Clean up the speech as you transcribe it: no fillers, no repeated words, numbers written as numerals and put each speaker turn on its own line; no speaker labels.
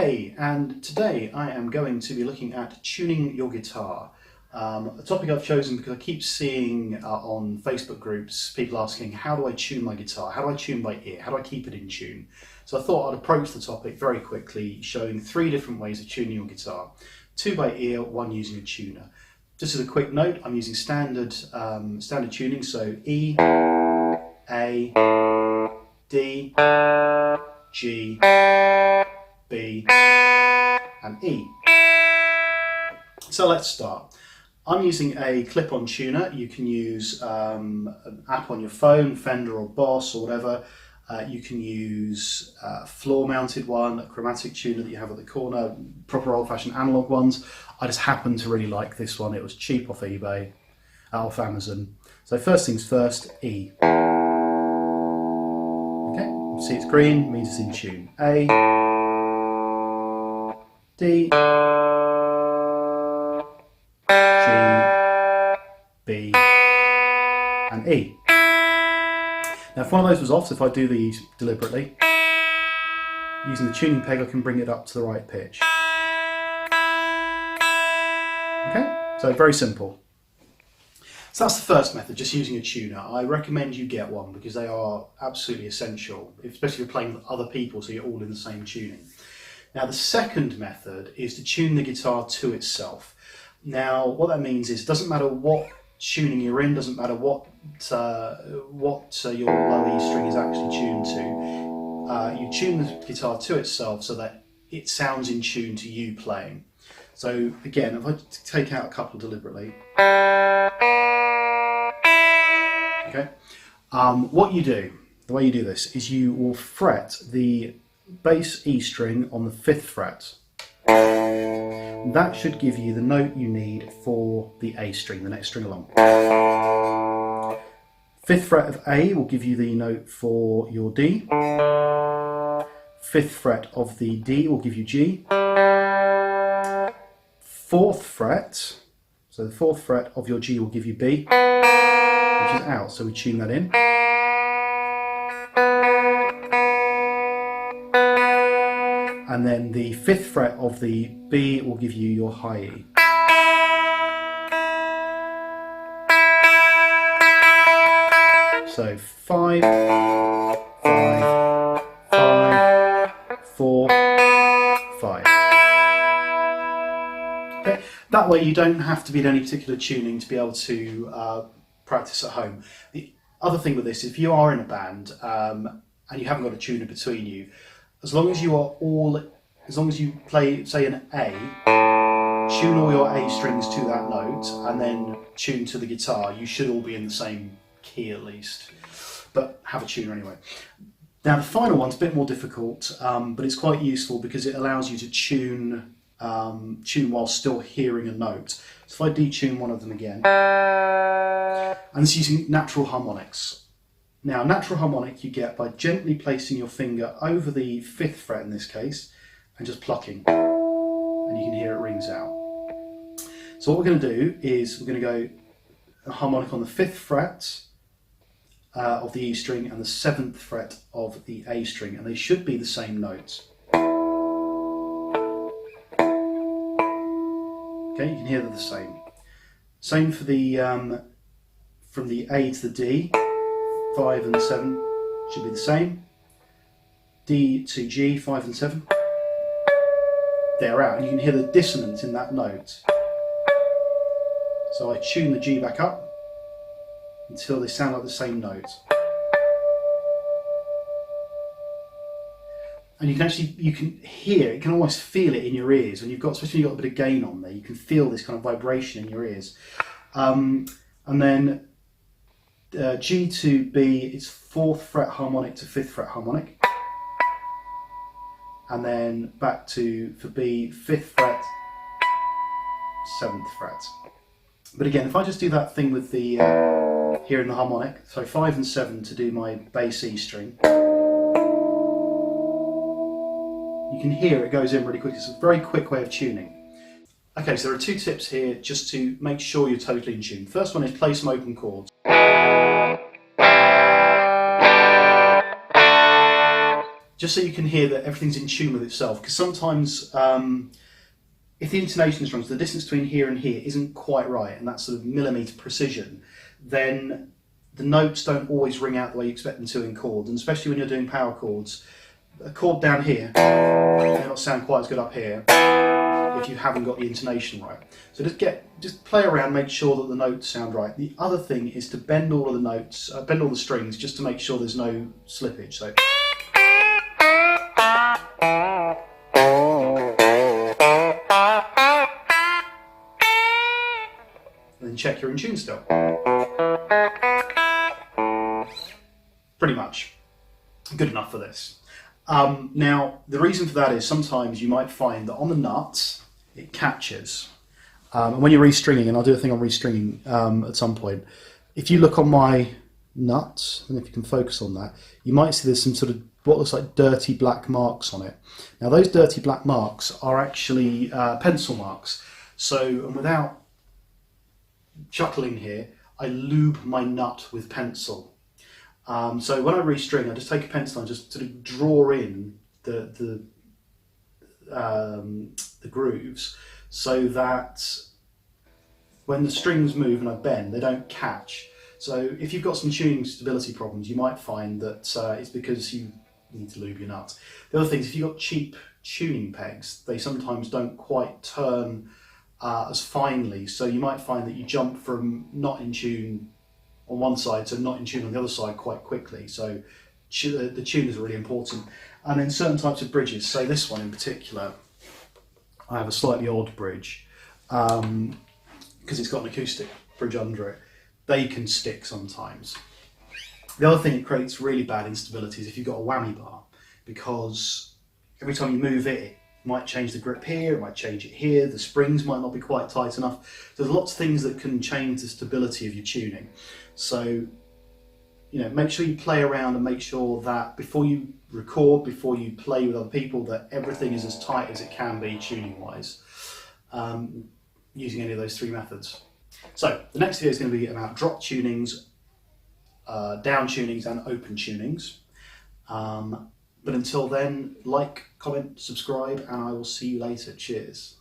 Hey, and today I am going to be looking at tuning your guitar. A topic I've chosen because I keep seeing on Facebook groups people asking, how do I tune my guitar? How do I tune by ear? How do I keep it in tune? So I thought I'd approach the topic very quickly, showing 3 different ways of tuning your guitar. 2 by ear, 1 using a tuner. Just as a quick note, I'm using standard tuning, so E, A, D, G, B, and E. So let's start. I'm using a clip-on tuner. You can use an app on your phone, Fender or Boss or whatever. You can use a floor-mounted one, a chromatic tuner that you have at the corner, proper old-fashioned analog ones. I just happen to really like this one. It was cheap off eBay, off Amazon. So first things first, E. Okay, you see it's green, means it's in tune. A, D, G, B, and E. Now if one of those was off, so if I do these deliberately, using the tuning peg I can bring it up to the right pitch. Okay, so very simple. So that's the first method, just using a tuner. I recommend you get one because they are absolutely essential, especially if you're playing with other people so you're all in the same tuning. Now the second method is to tune the guitar to itself. Now what that means is it doesn't matter what tuning you're in, doesn't matter what your low E string is actually tuned to. You tune the guitar to itself so that it sounds in tune to you playing. So again, if I take out a couple deliberately, okay, what you do, the way you do this is you will fret the bass E string on the 5th fret. That should give you the note you need for the A string, the next string along. 5th fret of A will give you the note for your D. 5th fret of the D will give you G. 4th fret, so the 4th fret of your G will give you B, which is out, so we tune that in. And then the 5th fret of the B will give you your high E. So 5, 5, 5, 4, 5. Okay. That way you don't have to be in any particular tuning to be able to practice at home. The other thing with this, if you are in a band and you haven't got a tuner between you, as long as you play, say, an A, tune all your A strings to that note, and then tune to the guitar, you should all be in the same key at least. But have a tuner anyway. Now the final one's a bit more difficult, but it's quite useful because it allows you to tune while still hearing a note. So if I detune one of them again, and this is using natural harmonics. Now, natural harmonic you get by gently placing your finger over the 5th fret in this case and just plucking, and you can hear it rings out. So what we're going to do is we're going to go a harmonic on the 5th fret of the E string and the 7th fret of the A string, and they should be the same notes. Okay, you can hear they're the same. Same for the from the A to the D. 5 and 7 should be the same. D to G, 5 and 7. They're out, and you can hear the dissonance in that note. So I tune the G back up until they sound like the same note. And you can hear, you can almost feel it in your ears when you've got, especially when you've got a bit of gain on there, you can feel this kind of vibration in your ears. And then G to B, it's 4th fret harmonic to 5th fret harmonic, and then back to, for B, 5th fret, 7th fret. But again, if I just do that thing with the here in the harmonic, so 5 and 7 to do my bass E string, you can hear it goes in really quick. It's a very quick way of tuning. Okay, so there are 2 tips here just to make sure you're totally in tune. First one is play some open chords. just so you can hear that everything's in tune with itself, because sometimes if the intonation is wrong, so the distance between here and here isn't quite right, and that's sort of millimetre precision, then the notes don't always ring out the way you expect them to in chords, and especially when you're doing power chords, a chord down here may not sound quite as good up here if you haven't got the intonation right. So just play around, make sure that the notes sound right. The other thing is to bend all of the notes, bend all the strings, just to make sure there's no slippage. So. And then check you're in tune still. Pretty much good enough for this. Now, the reason for that is sometimes you might find that on the nuts it catches. And when you're restringing, and I'll do a thing on restringing at some point, if you look on my nuts, and if you can focus on that, you might see there's some sort of what looks like dirty black marks on it. Now, those dirty black marks are actually pencil marks. So, and without chuckling here, I lube my nut with pencil. So when I restring, I just take a pencil and just sort of draw in the grooves, so that when the strings move and I bend, they don't catch. So if you've got some tuning stability problems, you might find that it's because you need to lube your nuts. The other thing is, if you've got cheap tuning pegs, they sometimes don't quite turn as finely, so you might find that you jump from not in tune on one side to not in tune on the other side quite quickly. So the tuners are really important. And then certain types of bridges, so this one in particular, I have a slightly odd bridge because it's got an acoustic bridge under it. They can stick sometimes. The other thing that creates really bad instability is if you've got a whammy bar, because every time you move it, it might change the grip here, it might change it here, the springs might not be quite tight enough. There's lots of things that can change the stability of your tuning. So, make sure you play around and make sure that before you record, before you play with other people, that everything is as tight as it can be tuning wise, using any of those three methods. So the next video is going to be about drop tunings, down tunings and open tunings. But until then, like, comment, subscribe, and I will see you later. Cheers.